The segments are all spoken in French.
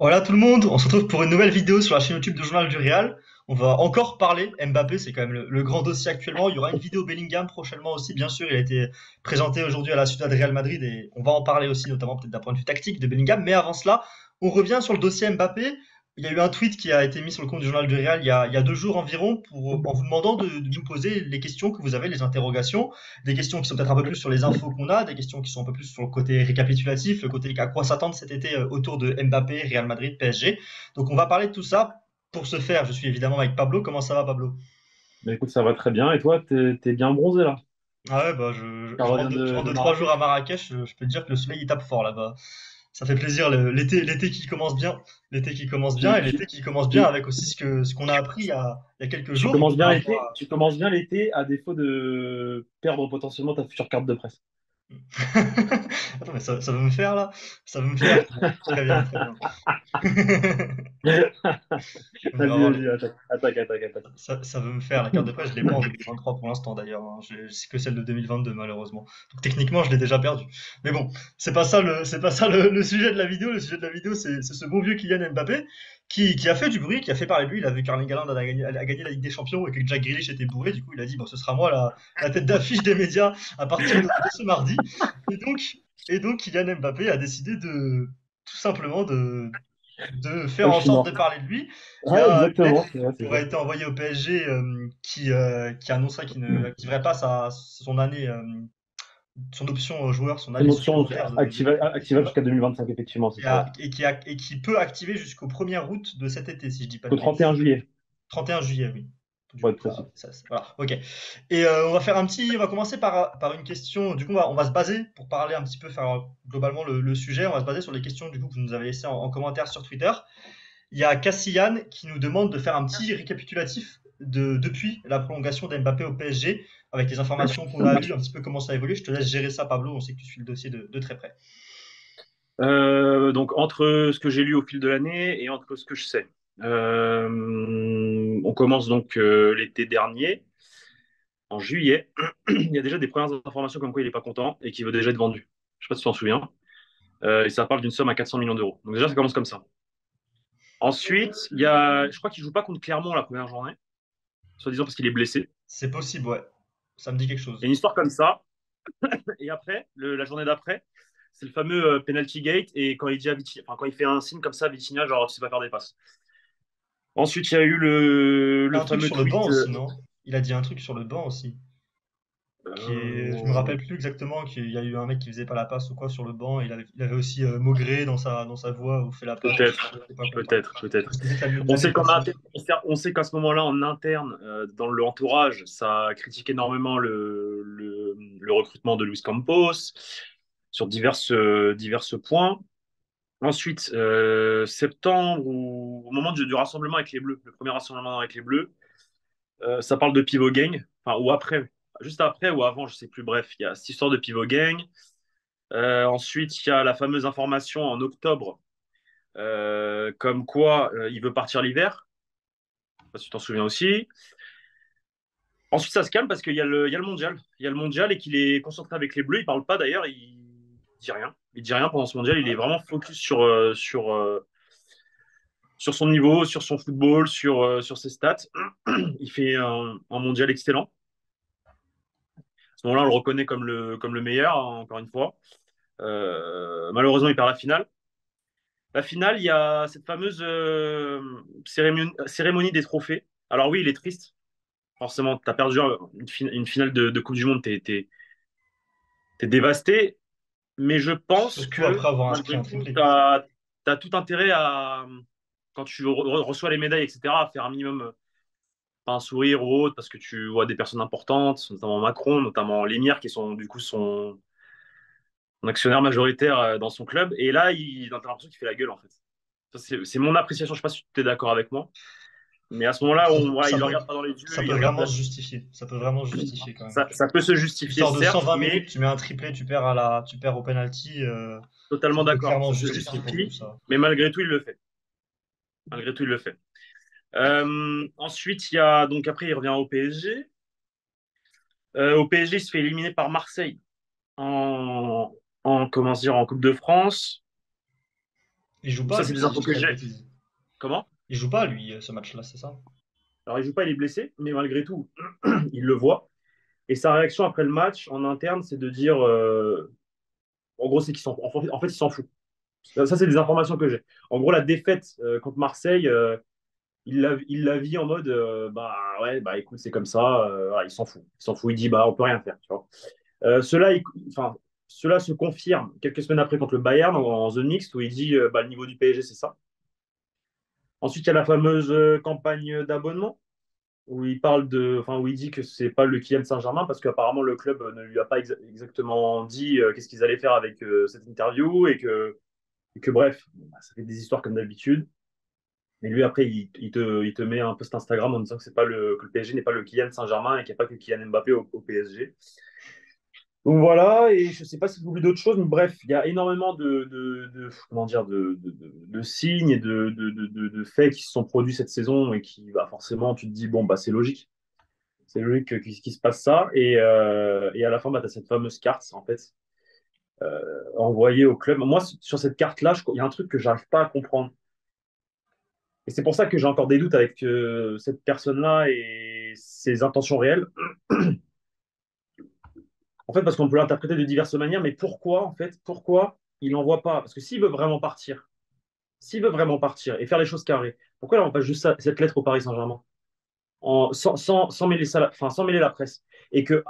Voilà tout le monde, on se retrouve pour une nouvelle vidéo sur la chaîne YouTube du Journal du Real. On va encore parler Mbappé, c'est quand même le grand dossier actuellement. Il y aura une vidéo Bellingham prochainement aussi, bien sûr. Il a été présenté aujourd'hui à la Ciudad Real Madrid et on va en parler aussi, notamment peut-être d'un point de vue tactique de Bellingham. Mais avant cela, on revient sur le dossier Mbappé. Il y a eu un tweet qui a été mis sur le compte du Journal du Real il y a 2 jours environ en vous demandant de nous poser les questions que vous avez, les interrogations, des questions qui sont peut-être un peu plus sur les infos qu'on a, des questions qui sont un peu plus sur le côté récapitulatif, le côté à quoi s'attendre cet été autour de Mbappé, Real Madrid, PSG. Donc on va parler de tout ça. Pour ce faire, je suis évidemment avec Pablo. Comment ça va, Pablo? Bah écoute, ça va très bien. Et toi, t'es bien bronzé là. Ah ouais, bah Tu reviens je de rentre de 3 jours à Marrakech. Marrakech. Je peux te dire que le soleil il tape fort là-bas. Ça fait plaisir, l'été qui commence bien, l'été qui commence bien Tu, et tu, l'été qui commence bien tu, avec aussi ce qu'on a appris il y a quelques tu jours commences bien par rapport l'été. à. Tu commences bien l'été à défaut de perdre potentiellement ta future carte de presse. Attends, mais ça veut me faire là? Ça veut me faire? Très bien, très bien. On ira Vas-y, voir vas-y, attaque. ça veut me faire. La carte de presse, je l'ai pas en 2023 pour l'instant d'ailleurs, hein. C'est que celle de 2022 malheureusement. Donc techniquement, je l'ai déjà perdue. Mais bon, c'est pas ça le sujet de la vidéo. Le sujet de la vidéo, c'est ce bon vieux Kylian Mbappé qui a fait du bruit, qui a fait parler de lui. Il a vu qu'Erling Haaland a gagné la Ligue des Champions et que Jack Grealish était bourré. Du coup, il a dit, bon, ce sera moi la tête d'affiche des médias à partir de ce mardi. Et donc, et donc, Kylian Mbappé a décidé tout simplement de faire Je en suis sorte de mort. parler de lui. Il y Ouais, a une lettre exactement. C'est vrai, qui c'est aurait ça. été envoyée au PSG qui annoncerait qu'il ne activerait pas son année, son option joueur, son année Émotion supplémentaire de activable compétition jusqu'à 2025, effectivement, c'est ça, ouais. et qui peut activer jusqu'au 1er août de cet été, si je dis pas de Au 31 bêtises. juillet, 31 juillet, oui. Du pour coup, être précis. voilà, ok. Et on va commencer par une question. Du coup, on va se baser pour parler un petit peu, faire globalement le sujet. On va se baser sur les questions du coup que vous nous avez laissées en commentaire sur Twitter. Il y a Cassian qui nous demande de faire un petit récapitulatif depuis la prolongation d'Mbappé au PSG, avec les informations qu'on a eues, un petit peu comment ça a évolué. Je te laisse gérer ça, Pablo. On sait que tu suis le dossier de très près. Donc, entre ce que j'ai lu au fil de l'année et entre ce que je sais. On commence donc l'été dernier, en juillet. Il y a déjà des premières informations comme quoi il n'est pas content et qu'il veut déjà être vendu. Je sais pas si tu t'en souviens. Et ça parle d'une somme à 400 millions d'euros. Donc déjà, ça commence comme ça. Ensuite, je crois qu'il joue pas contre Clermont la première journée, soi-disant parce qu'il est blessé. C'est possible, ouais. Ça me dit quelque Il y a chose. une histoire comme ça. Et après, la journée d'après, c'est le fameux penalty gate. Et quand il dit à Vitinha, enfin, quand il fait un signe comme ça à Vitinha, genre, tu sais pas faire des passes. Ensuite, il y a eu Il y le a un truc fameux sur le banc tweet. aussi, non? Il a dit un truc sur le banc aussi. Je me Euh, rappelle plus exactement qu'il y a eu un mec qui faisait pas la passe ou quoi sur le banc. Il avait aussi Maugré dans sa voix où fait la passe. peut-être, C'est pas compris. peut-être. C'était peut-être On l'année sait passée. on sait qu'à ce moment-là, en interne, dans le entourage, ça critique énormément le recrutement de Luis Campos sur diverses points. Ensuite, septembre, au moment du rassemblement avec les Bleus, le premier rassemblement avec les Bleus, ça parle de pivot gang, enfin, ou après, juste après ou avant, je sais plus, bref, il y a cette histoire de pivot gang. Ensuite, il y a la fameuse information en octobre, comme quoi il veut partir l'hiver. Je sais pas si tu t'en souviens aussi. Ensuite, ça se calme parce qu'il y a le mondial. Il y a le mondial et qu'il est concentré avec les Bleus. Il parle pas d'ailleurs, il dit rien. Il dit rien pendant ce mondial. Il est vraiment focus sur son niveau, sur son football, sur ses stats. Il fait un mondial excellent. À ce moment-là, on le reconnaît comme le meilleur, hein, encore une fois. Malheureusement, il perd la finale. La finale, il y a cette fameuse cérémonie des trophées. Alors oui, il est triste. Forcément, tu as perdu une finale de Coupe du Monde, t'es dévasté. Mais je pense Surtout que, après avoir inscrit malgré un tout, triplé. tu as tout intérêt à, quand tu reçois les médailles, etc., à faire un minimum, pas un sourire ou autre, parce que tu vois des personnes importantes, notamment Macron, notamment Lénière, qui sont du coup son actionnaire majoritaire dans son club. Et là, t'as l'impression qu'il fait la gueule, en fait. Ça, c'est mon appréciation. Je sais pas si tu es d'accord avec moi. Mais à ce moment-là, voilà, il le regarde pas dans les Ça yeux, il peut regarde vraiment se justifier. Ça peut vraiment se justifier quand même. ça peut se Tu justifier, sors de certes, 120 mais minutes, tu mets un triplé, tu perds au penalty. Ça totalement peut d'accord. clairement Ça se se justifier pour le coup, justifie, ça. mais malgré tout, il le fait. Malgré tout, il le fait. Ensuite, il y a donc après, il revient au PSG. Au PSG, il se fait éliminer par Marseille en comment dire, en Coupe de France. Il joue Donc pas, ça, lui, c'est des si je infos dis que pas de j'ai. bêtises. Comment? Il joue pas, lui, ce match-là, c'est ça? Alors, il joue pas, il est blessé, mais malgré tout, il le voit. Et sa réaction après le match, en interne, c'est de dire, en gros, c'est en fait, il s'en fout. Ça, c'est des informations que j'ai. En gros, la défaite contre Marseille, il la vit en mode, bah ouais, bah écoute, c'est comme ça, voilà, il s'en fout. Il s'en fout, il dit, bah on peut rien faire, tu vois. Cela, enfin, cela se confirme quelques semaines après contre le Bayern en zone mixte où il dit, bah, le niveau du PSG, c'est ça. Ensuite, il y a la fameuse campagne d'abonnement où il parle enfin, où il dit que c'est pas le Kylian Saint-Germain parce qu'apparemment le club ne lui a pas exactement dit qu'est-ce qu'ils allaient faire avec cette interview et que bref, bah, ça fait des histoires comme d'habitude. Mais lui, après, il te met un post Instagram en disant que le PSG n'est pas le Kylian Saint-Germain et qu'il n'y a pas que Kylian Mbappé au PSG. Donc voilà, et je ne sais pas si vous voulez d'autres choses, mais bref, il y a énormément comment dire, de signes et de faits qui se sont produits cette saison et qui, bah, forcément, tu te dis, bon, bah, c'est logique. C'est logique qu'il se passe ça. Et à la fin, bah, tu as cette fameuse carte, en fait, envoyée au club. Moi, sur cette carte-là, il y a un truc que j'arrive pas à comprendre. Et c'est pour ça que j'ai encore des doutes avec cette personne-là et ses intentions réelles. En fait, parce qu'on peut l'interpréter de diverses manières, mais pourquoi, en fait, pourquoi il n'envoie pas? Parce que s'il veut vraiment partir et faire les choses carrées, pourquoi il n'envoie pas juste cette lettre au Paris Saint-Germain sans mêler enfin, sans mêler la presse? Et que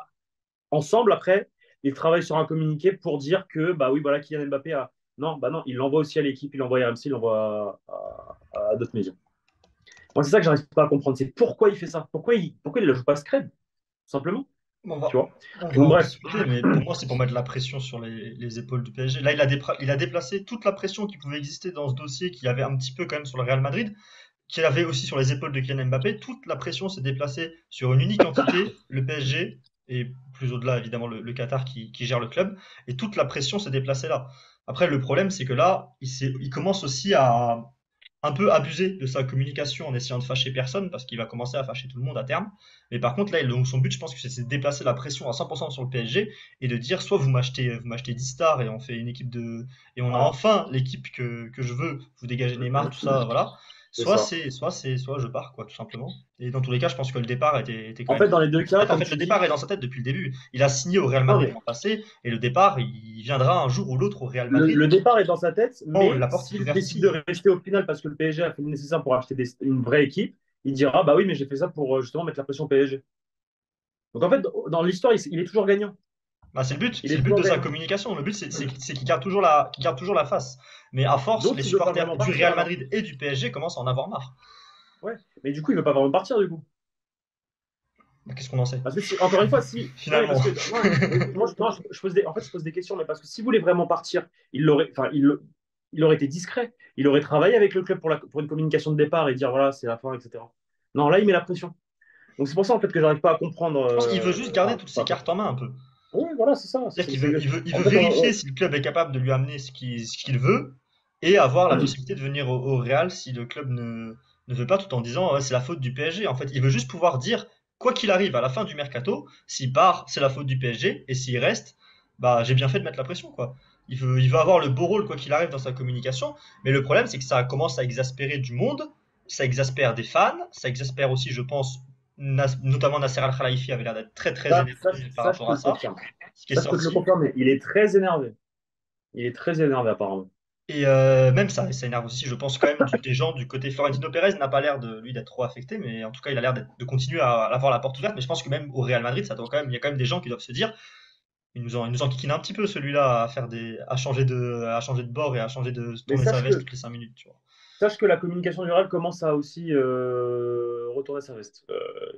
ensemble, après, ils travaillent sur un communiqué pour dire que, bah oui, voilà, Kylian Mbappé a. Non, bah non, il l'envoie aussi à l'équipe, il l'envoie à RMC, il l'envoie à d'autres médias. Moi, c'est ça que j'arrive pas à comprendre, c'est pourquoi il fait ça? Pourquoi il ne joue pas Scred, tout simplement, On tu va, vois? on va Donc en bref, discuter, mais pour moi, c'est pour mettre la pression sur les épaules du PSG. Là, il a déplacé toute la pression qui pouvait exister dans ce dossier, qui avait un petit peu quand même sur le Real Madrid, qui avait aussi sur les épaules de Kylian Mbappé. Toute la pression s'est déplacée sur une unique entité, le PSG, et plus au-delà, évidemment, le Qatar qui gère le club. Et toute la pression s'est déplacée là. Après, le problème, c'est que là, il commence aussi à un peu abuser de sa communication en essayant de fâcher personne, parce qu'il va commencer à fâcher tout le monde à terme. Mais par contre, là, donc son but, je pense que c'est de déplacer la pression à 100% sur le PSG et de dire soit vous m'achetez 10 stars et on fait une équipe de. Et on a voilà, enfin l'équipe que je veux, vous dégagez Neymar, tout ça, voilà. c'est Soit ça. c'est, soit c'est, soit je pars, quoi, tout simplement. Et dans tous les cas, je pense que le départ était quand En même. fait, dans les deux cas, En comme fait, le tu départ dis, est dans sa tête depuis le début. Il a signé au Real non, Madrid mais l'an passé, et le départ, il viendra un jour ou l'autre au Real le, Madrid. le départ est dans sa tête, Oh, mais la porte est s'il ouverte. décide de rester au final parce que le PSG a fait le nécessaire pour acheter une vraie équipe, il dira bah oui, mais j'ai fait ça pour justement mettre la pression au PSG. Donc en fait, dans l'histoire, il est toujours gagnant. Bah, c'est le but, Il c'est est le but toujours de sa gagnant. communication. Le but, c'est qu'il garde toujours la face. Mais à force, Donc les il veut pas supporters vraiment du partir Real alors. Madrid et du PSG commencent à en avoir marre. Ouais. Mais du coup, il veut pas vraiment partir du coup. Bah, qu'est-ce qu'on en sait? Parce que encore une fois, si. Non, mais Finalement. parce que non, moi, non, en fait, je pose des questions, mais parce que s'il voulait vraiment partir, enfin, il aurait été discret. Il aurait travaillé avec le club pour une communication de départ et dire voilà, c'est la fin, etc. Non, là, il met la pression. Donc c'est pour ça en fait que j'arrive pas à comprendre. Je pense qu'il veut juste garder Enfin, toutes ses pas à cartes en comprendre. main un peu. Oui, voilà, c'est ça. C'est-à-dire qu'il veut, il En veut fait, vérifier si le club est capable de lui amener ce qu'il veut et avoir la possibilité de venir au Real si le club ne veut pas, tout en disant ouais, c'est la faute du PSG. En fait, il veut juste pouvoir dire, quoi qu'il arrive à la fin du mercato, s'il part, c'est la faute du PSG et s'il reste, bah j'ai bien fait de mettre la pression, quoi. Il veut avoir le beau rôle quoi qu'il arrive dans sa communication, mais le problème c'est que ça commence à exaspérer du monde, ça exaspère des fans, ça exaspère aussi, je pense, notamment Nasser Al-Khelaifi avait l'air d'être très très ça, ça, énervé par ça, je rapport peux à le ça, confirmer. ce qui est Ça, je peux te le sorti. confirmer. Il est très énervé. Il est très énervé apparemment. Et même ça énerve aussi, je pense quand même des gens du côté Florentino Pérez n'a pas l'air de lui d'être trop affecté, mais en tout cas il a l'air de continuer à avoir la porte ouverte. Mais je pense que même au Real Madrid, ça doit quand même, il y a quand même des gens qui doivent se dire, il nous en kikine un petit peu celui-là à changer de bord et à changer de Mais tourner sa veste toutes les 5 minutes, tu vois. sache que la communication du Real commence à aussi retourner sa veste.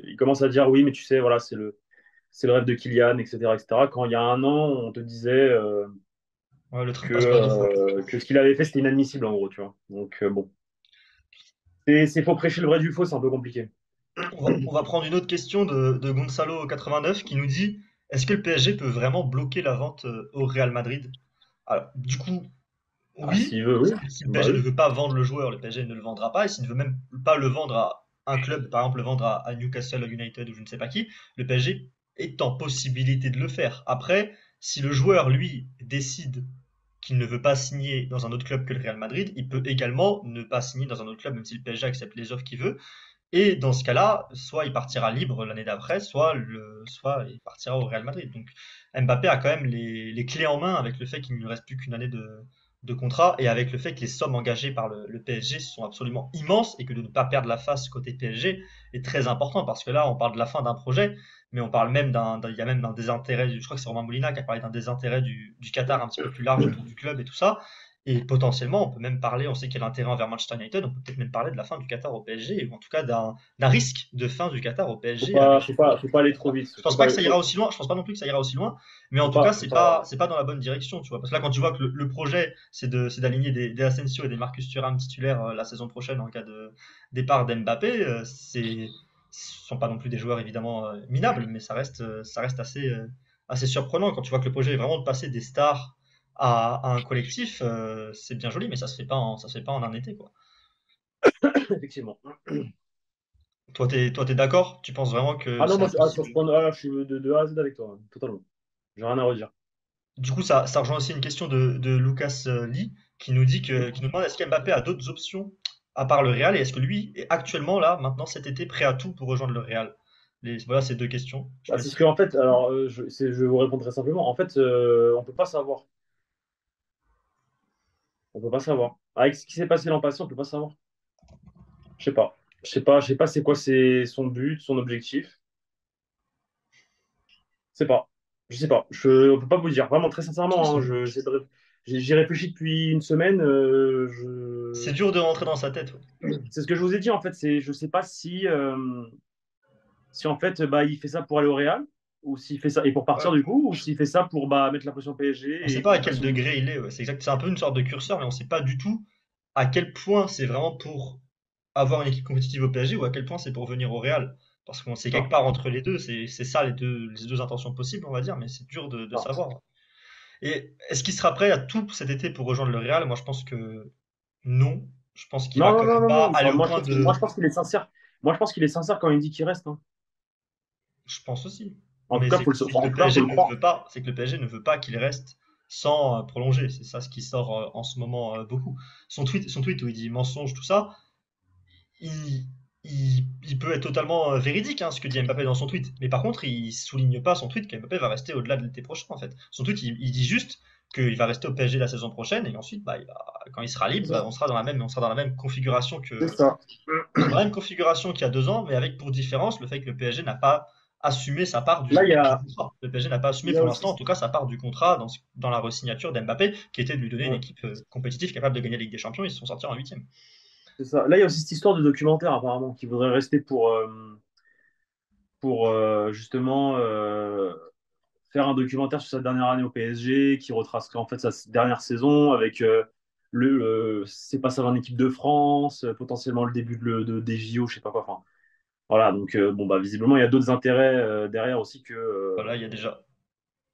Il commence à dire oui, mais tu sais, voilà, c'est le rêve de Kylian, etc., etc. Quand il y a un an, on te disait Ouais, le train que, passe pas deux fois. ce qu'il avait fait, c'était inadmissible, en gros, tu vois. Donc, bon. Faut prêcher le vrai du faux, c'est un peu compliqué. On va prendre une autre question de Gonzalo 89 qui nous dit, est-ce que le PSG peut vraiment bloquer la vente au Real Madrid? Alors, du coup, Ah, oui, s'il veut, oui. si le Bah PSG ne oui. veut pas vendre le joueur, le PSG ne le vendra pas. Et s'il ne veut même pas le vendre à un club, par exemple le vendre à Newcastle United ou je ne sais pas qui, le PSG est en possibilité de le faire. Après, si le joueur, lui, décide qu'il ne veut pas signer dans un autre club que le Real Madrid, il peut également ne pas signer dans un autre club, même si le PSG accepte les offres qu'il veut. Et dans ce cas-là, soit il partira libre l'année d'après, soit il partira au Real Madrid. Donc Mbappé a quand même les clés en main avec le fait qu'il ne lui reste plus qu'une année de contrat et avec le fait que les sommes engagées par le PSG sont absolument immenses et que de ne pas perdre la face côté PSG est très important parce que là, on parle de la fin d'un projet, mais on parle même il y a même d'un désintérêt, je crois que c'est Romain Molina qui a parlé d'un désintérêt du Qatar un petit peu plus large autour du club et tout ça. Et potentiellement, on peut même parler, on sait qu'il y a l'intérêt envers Manchester United, on peut peut-être même parler de la fin du Qatar au PSG, ou en tout cas d'un risque de fin du Qatar au PSG avec Faut pas aller trop vite. je pense pas que ça ira aussi loin, je pense pas non plus que ça ira aussi loin, mais en tout cas, c'est pas dans la bonne direction, tu vois. Parce que là, quand tu vois que le projet, c'est d'aligner des Asensio et des Marcus Thuram titulaires la saison prochaine en cas de départ d'Mbappé, ce sont pas non plus des joueurs évidemment minables, mais ça reste assez surprenant quand tu vois que le projet est vraiment de passer des stars à un collectif, c'est bien joli, mais ça se fait pas en un été, quoi. Effectivement. Toi, t'es d'accord? Tu penses vraiment que Ah non, c'est moi, sur impossible? ce point-là, je suis de A à Z avec toi, hein, totalement. J'ai rien à redire. Du coup, ça rejoint aussi une question de Lucas Lee qui nous dit qui nous demande est-ce qu'Mbappé a d'autres options à part le Real et est-ce que lui est actuellement là, maintenant cet été, prêt à tout pour rejoindre le Real? Voilà ces deux questions. Je te Bah, c'est laisse. ce que, en fait, alors, je vais vous répondre très simplement. En fait, on peut pas savoir. On peut pas savoir. Avec ce qui s'est passé l'an passé, on peut pas savoir. Je sais pas. Je sais pas c'est quoi son but, son objectif. Je sais pas. Je sais pas. On peut pas vous dire. Vraiment, très sincèrement, hein, j'y réfléchi depuis une semaine. C'est dur de rentrer dans sa tête. Ouais. C'est ce que je vous ai dit, en fait. Je sais pas si en fait, bah, il fait ça pour aller au Real, ou s'il fait ça, et pour partir Ouais. du coup, ou s'il fait ça pour bah, mettre la pression On PSG sait et pas à montrer quel son. degré il est. Ouais. C'est exact. C'est un peu une sorte de curseur, mais on sait pas du tout à quel point c'est vraiment pour avoir une équipe compétitive au PSG ou à quel point c'est pour venir au Real. Parce qu'on sait quelque Ah, part entre les deux. C'est ça les deux intentions possibles, on va dire, mais c'est dur de ah. savoir. Et est-ce qu'il sera prêt à tout cet été pour rejoindre le Real? Moi, je pense que non. Je pense qu'il va Non, quand non, non, même non, pas non. aller Enfin, au point moi, de. je pense qu'il est sincère. Moi, je pense qu'il est sincère quand il dit qu'il reste, hein. Je pense aussi. En tout Mais cas, c'est que en le tout cas, faut PSG le ne croire. veut pas. C'est que le PSG ne veut pas qu'il reste sans prolonger. C'est ça ce qui sort en ce moment beaucoup. Son tweet où il dit mensonge, tout ça, il, il peut être totalement véridique, hein, ce que dit Mbappé dans son tweet. Mais par contre, il souligne pas son tweet qu'Mbappé va rester au-delà de l'été prochain, en fait. Son tweet, il dit juste qu'il va rester au PSG la saison prochaine et ensuite, bah, quand il sera libre, bah, on sera dans la même configuration C'est ça. on sera dans la même configuration qu'il y a 2 ans, mais avec pour différence le fait que le PSG n'a pas assumé sa part Là, du contrat. Le PSG n'a pas il assumé y a pour aussi. l'instant, en tout cas, sa part du contrat dans la resignature d'Mbappé, qui était de lui donner une Ouais, équipe compétitive capable de gagner la Ligue des Champions. Ils se sont sortis en huitième. c'est ça. Là, il y a aussi cette histoire de documentaire, apparemment, qui voudrait rester pour justement faire un documentaire sur sa dernière année au PSG, qui retracerait en fait sa dernière saison avec c'est passage en équipe de France, potentiellement le début des JO, je sais pas quoi. Enfin, voilà, donc bon, bah, visiblement, il y a d'autres intérêts derrière aussi que. Voilà, il y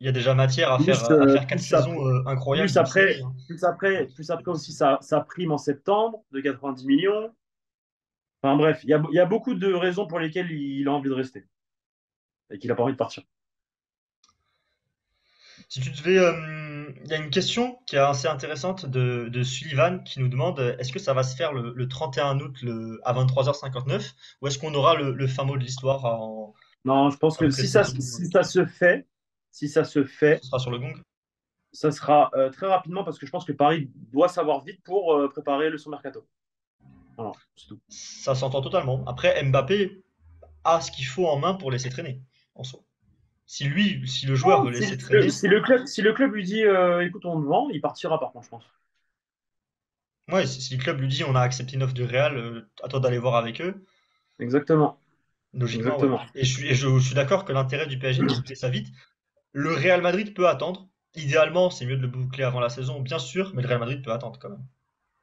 a déjà matière à faire quatre Plus saisons après, incroyables de série. Hein. plus après aussi sa prime en septembre de 90 millions. Enfin bref, il y a beaucoup de raisons pour lesquelles il a envie de rester et qu'il n'a pas envie de partir. Si tu devais, il y a une question qui est assez intéressante de Sullivan qui nous demande est-ce que ça va se faire le 31 août à 23h59 ou est-ce qu'on aura le fin mot de l'histoire Non, je pense en que pré-saison? si ça se fait, Ce sera sur le gong. ça sera très rapidement parce que je pense que Paris doit savoir vite pour préparer le son mercato. Voilà, c'est tout. Ça s'entend totalement. Après, Mbappé a ce qu'il faut en main pour laisser traîner, en soi. Si le joueur Oh, veut laisser traîner, si le club lui dit écoute, on le vend, il partira par contre, je pense. ouais, si le club lui dit on a accepté une offre du Real, à toi d'aller voir avec eux, Exactement. logiquement, ouais. Exactement. Je suis d'accord que l'intérêt du PSG est de boucler ça vite. Le Real Madrid peut attendre. Idéalement, c'est mieux de le boucler avant la saison, bien sûr, mais le Real Madrid peut attendre quand même.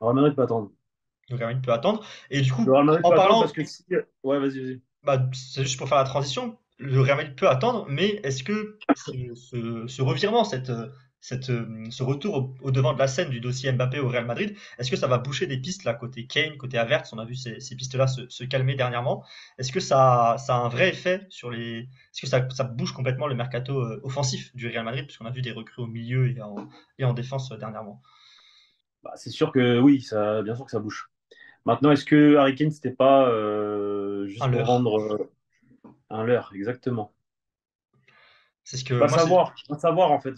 Le Real Madrid peut attendre. Le Real Madrid peut attendre. Et du Le coup, Real Madrid en peut attendre parce parlant, que si. Ouais, vas-y, vas-y. bah, c'est juste pour faire la transition, le Real Madrid peut attendre, mais est-ce que ce revirement, ce retour au devant de la scène du dossier Mbappé au Real Madrid, est-ce que ça va boucher des pistes là côté Kane, côté Havertz? On a vu ces pistes-là se calmer dernièrement. Est-ce que ça a un vrai effet sur les. Est-ce que ça bouge complètement le mercato offensif du Real Madrid, puisqu'on a vu des recrues au milieu et en défense dernièrement? Bah, c'est sûr que oui, bien sûr que ça bouge. Maintenant, est-ce que Harry Kane, c'était pas Un juste pour leurre. vendre un leurre, exactement. C'est ce que moi c'est. Pas savoir en fait.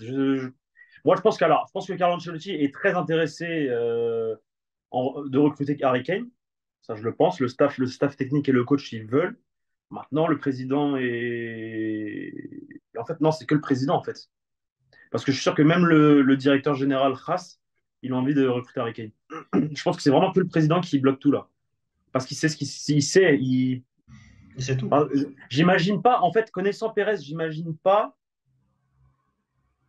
Moi, je pense que Carlo Ancelotti est très intéressé de recruter Harry Kane. Ça, je le pense. Le staff technique et le coach, ils veulent. Maintenant, le président en fait, non, c'est que le président en fait. Parce que je suis sûr que même le directeur général Khass, il a envie de recruter Harry Kane. Je pense que c'est vraiment que le président qui bloque tout là. Parce qu'il sait il sait. Et c'est tout. Enfin, j'imagine pas, en fait, connaissant Pérez, j'imagine pas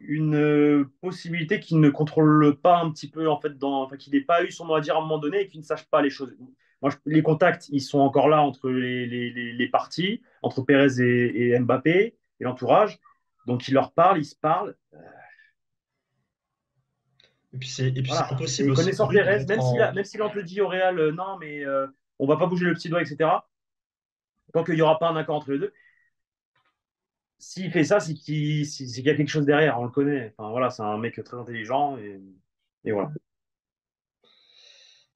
une possibilité qu'il ne contrôle pas un petit peu, en fait, enfin, qu'il n'ait pas eu son mot à dire à un moment donné et qu'il ne sache pas les choses. Moi, les contacts, ils sont encore là entre les parties, entre Pérez et Mbappé et l'entourage. Donc, il leur parle, ils se parlent. Et puis c'est Voilà. impossible Et aussi connaissant pour lui de Pérez, mettre en. même s'il en te dit au Real, non, mais on va pas bouger le petit doigt, etc., tant qu'il n'y aura pas un accord entre les deux, s'il fait ça, c'est qu'il y a quelque chose derrière, on le connaît. Enfin, voilà, c'est un mec très intelligent et voilà.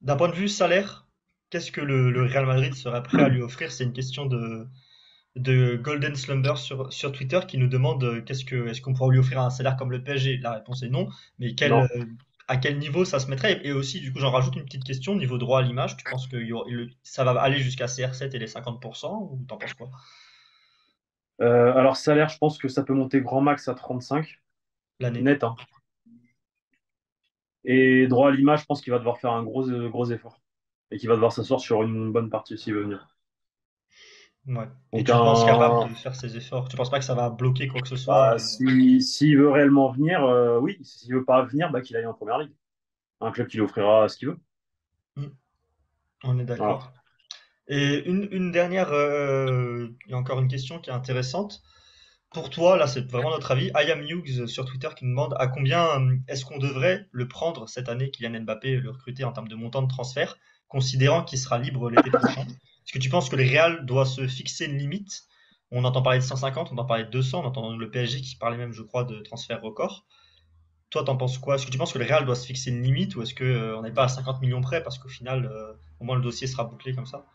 D'un point de vue salaire, qu'est-ce que le Real Madrid serait prêt à lui offrir? C'est une question de Golden Slumber sur Twitter qui nous demande est-ce qu'on pourra lui offrir un salaire comme le PSG? La réponse est non, mais Non. à quel niveau ça se mettrait? Et aussi, du coup, j'en rajoute une petite question, niveau droit à l'image, tu penses que ça va aller jusqu'à CR7 et les 50% ou t'en penses quoi? Alors, salaire, je pense que ça peut monter grand max à 35, L'année. net, hein. Et droit à l'image, je pense qu'il va devoir faire un gros effort. Et qu'il va devoir s'asseoir sur une bonne partie s'il veut venir. Ouais. Et Donc, tu le penses capable de faire ses efforts? Tu penses pas que ça va bloquer quoi que ce soit? s'il veut réellement venir, oui. S'il veut pas venir, bah, qu'il aille en première ligue. Un club qui lui offrira ce qu'il veut. Hmm, on est Voilà. d'accord. Et une dernière, il y a encore une question qui est intéressante. Pour toi, là, c'est vraiment notre avis. I am Hughes sur Twitter qui nous demande à combien est-ce qu'on devrait le prendre cette année, Kylian Mbappé, le recruter en termes de montant de transfert, considérant qu'il sera libre l'été prochain. Est-ce que tu penses que le Real doit se fixer une limite? On entend parler de 150, on entend parler de 200, on entend le PSG qui parlait même, je crois, de transfert record. Toi, t'en penses quoi? Est-ce que tu penses que le Real doit se fixer une limite ou est-ce que on n'est pas à 50 millions près parce qu'au final, au moins le dossier sera bouclé comme ça?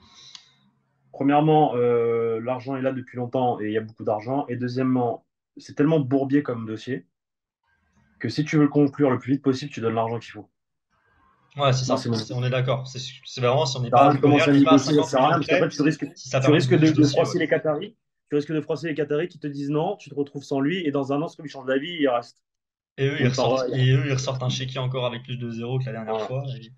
Premièrement, l'argent est là depuis longtemps et il y a beaucoup d'argent. Et deuxièmement, c'est tellement bourbier comme dossier que si tu veux le conclure le plus vite possible, tu donnes l'argent qu'il faut. Ouais, c'est Moi, ça. c'est mon. On est d'accord. C'est vraiment si on n'est Ça sert à pas, rien de le Real commencer à n'est pas à négocier, ça 50 sert à rien millions parce qu'après, près, si ça permet de boucler le de dossier, ouais. froisser les Qataris. Tu risques de froisser les Qataris qui te disent non, tu te retrouves sans lui et dans un an, comme il change d'avis, il reste. Donc, Et eux, ils ressortent un chéquier encore avec plus de zéro que la dernière voilà. fois. Et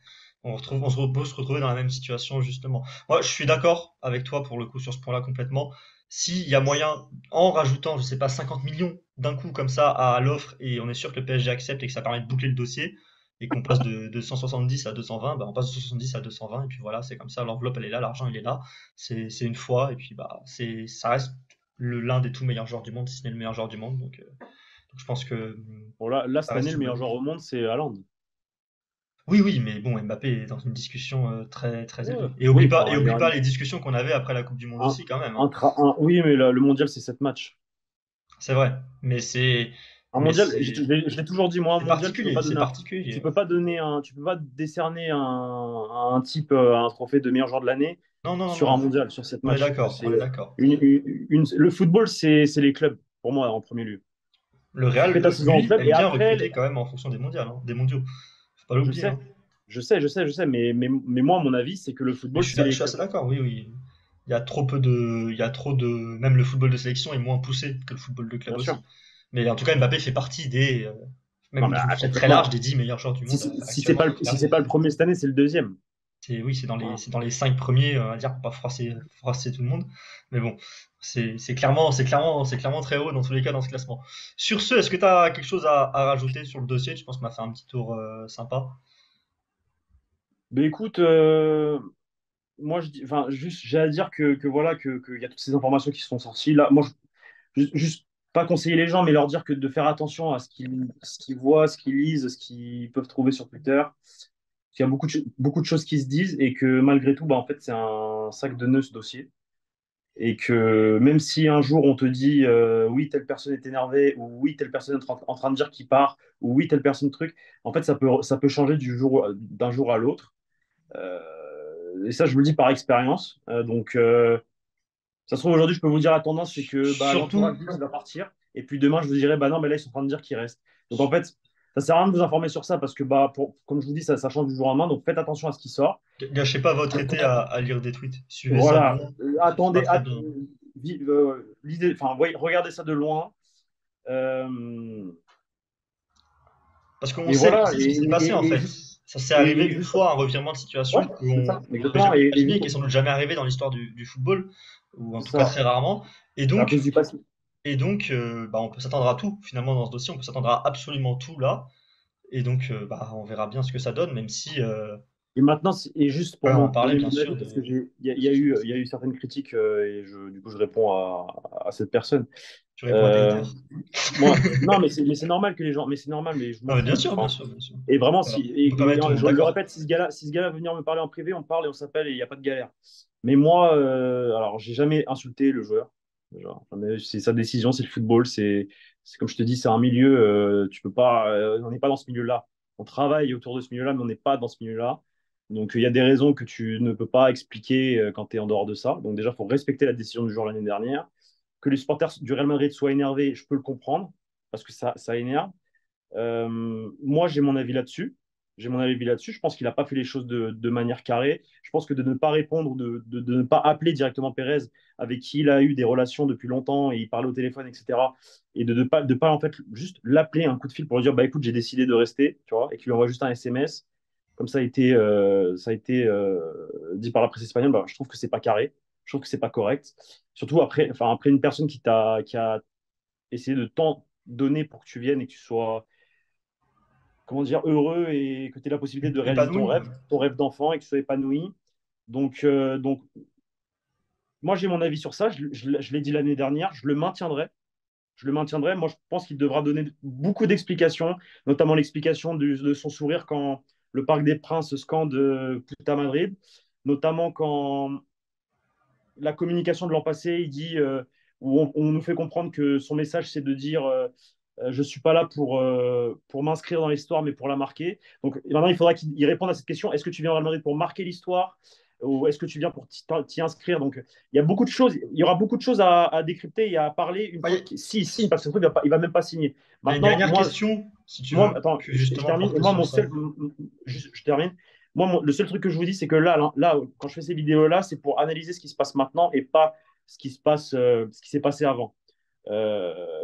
peut se retrouver dans la même situation, justement. Moi, je suis d'accord avec toi pour le coup sur ce point-là complètement. S'il y a moyen, en rajoutant, je sais pas, 50 millions d'un coup comme ça à l'offre et on est sûr que le PSG accepte et que ça permet de boucler le dossier et qu'on passe de 170 à 220, bah on passe de 170 à 220 et puis voilà, c'est comme ça, l'enveloppe elle est là, l'argent il est là, c'est une fois et puis bah ça reste l'un des tout meilleurs joueurs du monde, si ce n'est le meilleur joueur du monde. Donc je pense que Bon, là, ça cette année, reste le une meilleur bonne joueur idée. au monde, c'est Haaland. Oui, oui, mais bon, Mbappé est dans une discussion très, très Ouais. élevée. Oui, Et enfin, oublie pas les discussions qu'on avait après la Coupe du Monde un- aussi, quand même, hein. oui, mais le mondial, c'est 7 matchs. C'est vrai. Mais c'est, Un mais mondial, c'est, je l'ai toujours dit, moi, un c'est mondial, particulier, c'est particulier. tu peux pas décerner un type un trophée de meilleur joueur de l'année Non, non, non, sur un non. mondial, sur 7 On est matchs. d'accord, on est d'accord. Le football, c'est les clubs, pour moi, en premier lieu. Le Tu Real, fais ta saison en lui, club aime et bien après, recruter quand même en fonction des mondiaux, hein, des mondiaux. Faut pas je l'oublier, sais, hein. je sais, mais moi, à mon avis, c'est que le Mais football, c'est je les suis assez clubs. d'accord, oui, oui. Il y a trop de, même le football de sélection est moins poussé que le football de club Bien aussi. sûr. Mais en tout cas, Mbappé fait partie des, Non, même mais d'une fourchette très large, complètement. des 10 meilleurs joueurs du monde C'est actuellement, pas, quoi qu'il si arrive. c'est pas le premier cette année, c'est le deuxième. Oui, Voilà. c'est dans les 5 premiers, on va dire, pour pas froisser tout le monde. Mais bon, c'est clairement très haut dans tous les cas dans ce classement. Sur ce, est-ce que tu as quelque chose à rajouter sur le dossier? Je pense qu'on a fait un petit tour sympa. Mais écoute, moi, enfin, juste, j'ai à dire que voilà, qu'il y a toutes ces informations qui sont sorties. Là, moi, juste pas conseiller les gens, mais leur dire que de faire attention à ce qu'ils voient, ce qu'ils lisent, ce qu'ils peuvent trouver sur Twitter. Il y a beaucoup de choses qui se disent et que malgré tout, bah, en fait, c'est un sac de nœuds ce dossier. Et que même si un jour on te dit oui, telle personne est énervée, ou oui, telle personne est en train de dire qu'il part, ou oui, telle personne truc, en fait, ça peut changer d'un jour à l'autre. Et ça, je vous le dis par expérience. Donc, ça se trouve, aujourd'hui, je peux vous dire la tendance, c'est que bah, Surtout, l'entourage va partir. Et puis demain, je vous dirai, bah non, mais là, ils sont en train de dire qu'il reste. Donc en fait, ça sert à rien de vous informer sur ça parce que, bah, comme je vous dis, ça change du jour au lendemain. Donc faites attention à ce qui sort. gâchez pas votre été à lire des tweets. Suivez ça Voilà. bien. C'est pas Attendez, très bien. enfin, regardez ça de loin. Euh, Parce qu'on et sait, on voilà. sait ce qui s'est passé en fait. Juste, Ça s'est arrivé une juste, fois, un revirement de ouais, situation c'est qu'on ça, n'aurait exactement. jamais Et imaginé, juste, qui est sans doute jamais arrivé dans l'histoire du football, ou en c'est tout cas ça. très rarement. Et À donc, cause du passé. bah, on peut s'attendre à tout finalement dans ce dossier, on peut s'attendre à absolument tout là. Et donc, bah, on verra bien ce que ça donne, même si Et maintenant, et juste on pour peut en parler donner bien mon sûr avis, parce que il y a eu certaines critiques et du coup, je réponds à cette personne. tu réponds à des Euh, haters. Moi, non, mais c'est normal que les gens, mais c'est normal, mais je m'en Non, mais bien fous. sûr, bien Enfin, sûr, bien sûr. et vraiment, Voilà. On peut pas et mettre tout le monde je le d'accord. répète, si ce gars-là veut venir me parler en privé, on parle et on s'appelle et il n'y a pas de galère. Mais moi, alors, j'ai jamais insulté le joueur. Genre, c'est sa décision, c'est le football, c'est comme je te dis, c'est un milieu, tu peux pas, on n'est pas dans ce milieu-là. On travaille autour de ce milieu-là, mais on n'est pas dans ce milieu-là. Donc, il y a des raisons que tu ne peux pas expliquer quand tu es en dehors de ça. Donc, déjà, il faut respecter la décision du joueur l'année dernière. Que les supporters du Real Madrid soient énervés, je peux le comprendre, parce que ça énerve. Moi, j'ai mon avis là-dessus. J'ai mon avis là-dessus. Je pense qu'il n'a pas fait les choses de manière carrée. Je pense que de ne pas répondre, de ne pas appeler directement Pérez, avec qui il a eu des relations depuis longtemps et il parlait au téléphone, etc. Et de pas en fait juste l'appeler un coup de fil pour lui dire bah écoute, j'ai décidé de rester, tu vois, et qu'il lui envoie juste un SMS. Comme ça a été dit par la presse espagnole, bah, je trouve que c'est pas carré. Je trouve que c'est pas correct. Surtout après une personne qui a essayé de tant donner pour que tu viennes et que tu sois comment dire, heureux et que tu aies la possibilité de réaliser Épanoui. ton rêve d'enfant et que tu sois épanoui. Donc moi, j'ai mon avis sur ça. Je l'ai dit l'année dernière, je le maintiendrai. Je le maintiendrai. Moi, je pense qu'il devra donner beaucoup d'explications, notamment l'explication de son sourire quand le Parc des Princes scande Puta Madrid, notamment quand la communication de l'an passé, il dit, où on nous fait comprendre que son message, c'est de dire je ne suis pas là pour m'inscrire dans l'histoire, mais pour la marquer. Donc maintenant, il faudra qu'il réponde à cette question. Est-ce que tu viens au Real Madrid pour marquer l'histoire ou est-ce que tu viens pour t'y inscrire? Donc il y a beaucoup de choses, il y aura beaucoup de choses à décrypter et à parler une Bah, fois s'il signe, parce que il va même pas signer. il y a une Maintenant, dernière question, si tu veux, attends, que je justement termine. Et porter moi, sur ça. je termine. Moi, le seul truc que je vous dis, c'est que là, quand je fais ces vidéos-là, c'est pour analyser ce qui se passe maintenant et pas ce qui s'est passé avant.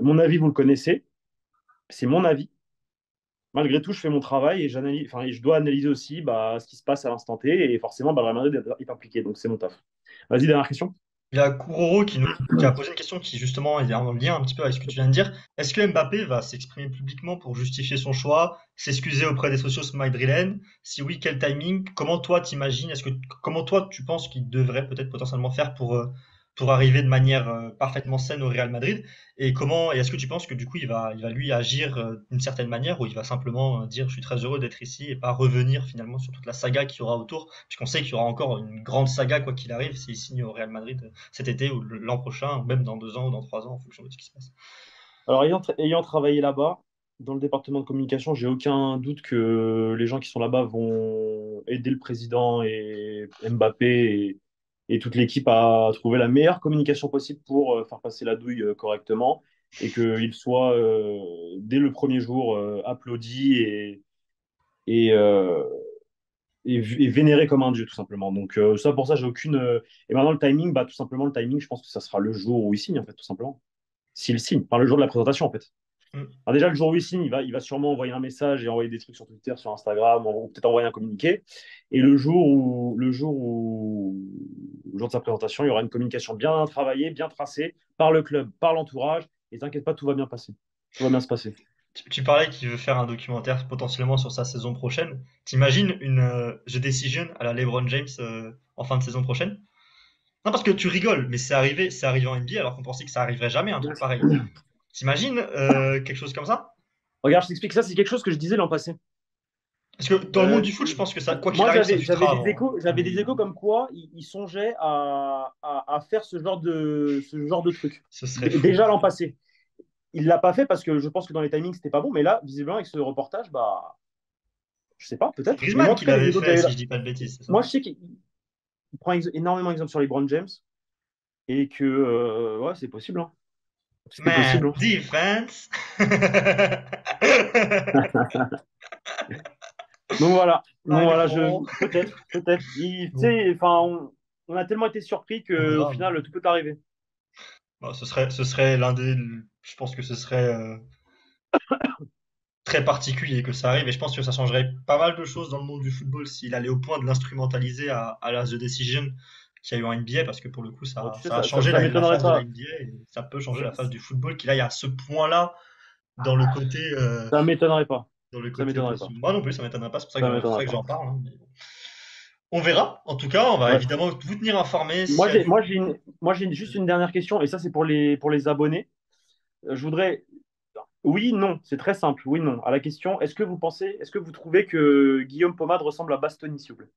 Mon avis, vous le connaissez, c'est mon avis. Malgré tout, je fais mon travail et j'analyse, enfin, et je dois analyser aussi bah, ce qui se passe à l'instant T et forcément, bah, le Real Madrid est impliqué, donc c'est mon taf. Vas-y, dernière question. Il y a Kuroro qui a posé une question qui justement est en lien un petit peu avec ce que tu viens de dire. Est-ce que Mbappé va s'exprimer publiquement pour justifier son choix, s'excuser auprès des socios madrilènes? Si oui, quel timing? Comment toi t'imagines? Comment toi tu penses qu'il devrait peut-être potentiellement faire pour arriver de manière parfaitement saine au Real Madrid? Et est-ce que tu penses que du coup il va lui agir d'une certaine manière ou il va simplement dire je suis très heureux d'être ici et pas revenir finalement sur toute la saga qu'il y aura autour? Puisqu'on sait qu'il y aura encore une grande saga quoi qu'il arrive s'il signe au Real Madrid cet été ou l'an prochain, ou même dans 2 ans ou dans 3 ans, en fonction de ce qui se passe. Alors, ayant travaillé là-bas, dans le département de communication, j'ai aucun doute que les gens qui sont là-bas vont aider le président et Mbappé et toute l'équipe à trouver la meilleure communication possible pour faire passer la douille correctement et qu'il soit, dès le premier jour, applaudi et, euh, et vénéré comme un dieu, tout simplement. Donc, ça, pour ça, j'ai aucune. Et maintenant, le timing, bah, tout simplement, le timing, je pense que ça sera le jour où il signe, en fait, tout simplement. S'il signe, enfin, le jour de la présentation, en fait. Mm. Alors déjà, le jour où il signe, il va sûrement envoyer un message et envoyer des trucs sur Twitter, sur Instagram, ou peut-être envoyer un communiqué. Et le jour de sa présentation, il y aura une communication bien travaillée, bien tracée par le club, par l'entourage. Et t'inquiète pas, tout va bien passer. Tout va bien se passer. Tu parlais qu'il veut faire un documentaire potentiellement sur sa saison prochaine. T'imagines une The Decision à la LeBron James en fin de saison prochaine? Non, parce que tu rigoles, mais c'est arrivé en NBA alors qu'on pensait que ça arriverait jamais, un truc pareil. T'imagines quelque chose comme ça? Regarde, je t'explique, ça c'est quelque chose que je disais l'an passé. Parce que dans le monde Euh, du foot, je pense que ça, quoi qu'il Moi, arrive, ça j'avais chutera des avant, échos, hein. j'avais des échos comme quoi ils songeaient à faire ce genre de truc. Ce serait fou. Déjà l'an passé. Il l'a pas fait parce que je pense que dans les timings, c'était pas bon. Mais là, visiblement, avec ce reportage, bah, je sais pas, C'est peut-être. Mais moi, Griezmann en tout qui cas, les l'avait échos que fait, j'avais si là. je dis pas de bêtises, c'est ça? Moi, je sais qu'il prend énormément exemple sur les Brown James et que, ouais, c'est possible, hein. C'est possible, Man, hein. defense. Donc Like voilà, ball. peut-être. Tu Bon, sais, enfin, on a tellement été surpris on qu'au verra. final, tout peut arriver. Bon, ce serait l'un des. Je pense que ce serait très particulier que ça arrive et je pense que ça changerait pas mal de choses dans le monde du football s'il allait au point de l'instrumentaliser à la The Decision qu'il y a eu en NBA parce que pour le coup, Bon, tu sais, ça a changé ça la m'étonnerait face de la pas. NBA et ça peut changer Ça, la face du football qu'il aille à ce point-là ça m'étonnerait pas. dans le Ça côté m'étonnerait opposition. pas. Moi non plus, ça m'étonnerait pas, c'est Ça pour ça m'étonnerait que pas. j'en parle, hein, mais bon. On verra. En tout cas, on va Ouais. évidemment vous tenir informés s'il y a du. Moi, j'ai juste une dernière question, et ça, c'est pour les abonnés. Je voudrais. Oui, non, c'est très simple. Oui, non. À la question, est-ce que vous trouvez que Guillaume Pomade ressemble à Bastoni, s'il vous plaît?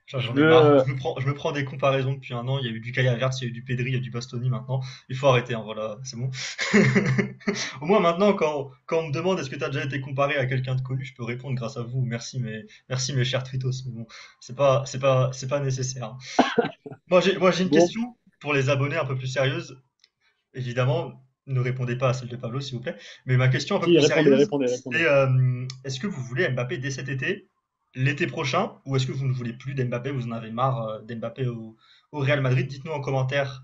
Je J'en ai veux. marre. Je me prends des comparaisons depuis un an. Il y a eu du Kai Havertz, il y a eu du Pedri, il y a du Bastoni maintenant. Il faut arrêter, hein, voilà, c'est bon. Au moins maintenant, quand on me demande est-ce que tu as déjà été comparé à quelqu'un de connu, je peux répondre grâce à vous. Merci mes chers Tritos. Mais bon, c'est pas nécessaire, hein. Moi j'ai une Bon, question pour les abonnés un peu plus sérieuse. Évidemment, ne répondez pas à celle de Pablo, s'il vous plaît. Mais ma question un peu si, plus sérieuse, répondez. c'est est-ce que vous voulez Mbappé dès cet été, l'été prochain, ou est-ce que vous ne voulez plus d'Mbappé, vous en avez marre d'Mbappé au Real Madrid? Dites-nous en commentaire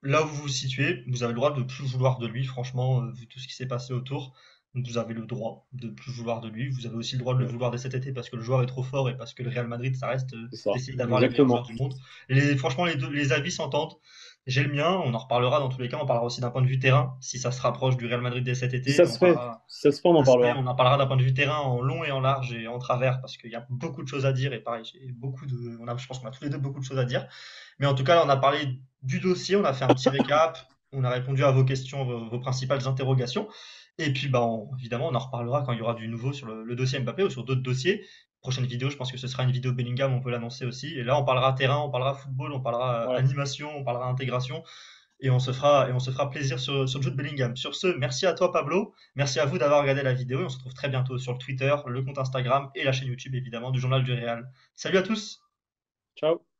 là où vous vous situez. Vous avez le droit de plus vouloir de lui, franchement, vu tout ce qui s'est passé autour. Donc vous avez le droit de plus vouloir de lui. Vous avez aussi le droit de le Ouais, vouloir dès cet été parce que le joueur est trop fort et parce que le Real Madrid, ça reste c'est ça. d'essayer d'avoir les meilleurs joueurs Exactement. du monde. Franchement, les avis s'entendent. J'ai le mien, on en reparlera dans tous les cas. On parlera aussi d'un point de vue terrain, si ça se rapproche du Real Madrid dès cet Si été. ça se fait, si ça se fait, on en Ça se fait, parlera. on en parlera d'un point de vue terrain en long et en large et en travers parce qu'il y a beaucoup de choses à dire et pareil, je pense qu'on a tous les deux beaucoup de choses à dire. Mais en tout cas, là, on a parlé du dossier, on a fait un petit récap, on a répondu à vos questions, vos principales interrogations. Et puis, bah, évidemment, on en reparlera quand il y aura du nouveau sur le dossier Mbappé ou sur d'autres dossiers. Prochaine vidéo, je pense que ce sera une vidéo Bellingham, on peut l'annoncer aussi. Et là, on parlera terrain, on parlera football, on parlera Ouais. animation, on parlera intégration et on se fera plaisir sur Jude Bellingham. Sur ce, merci à toi Pablo, merci à vous d'avoir regardé la vidéo et on se retrouve très bientôt sur le Twitter, le compte Instagram et la chaîne YouTube évidemment du Journal du Réal. Salut à tous! Ciao.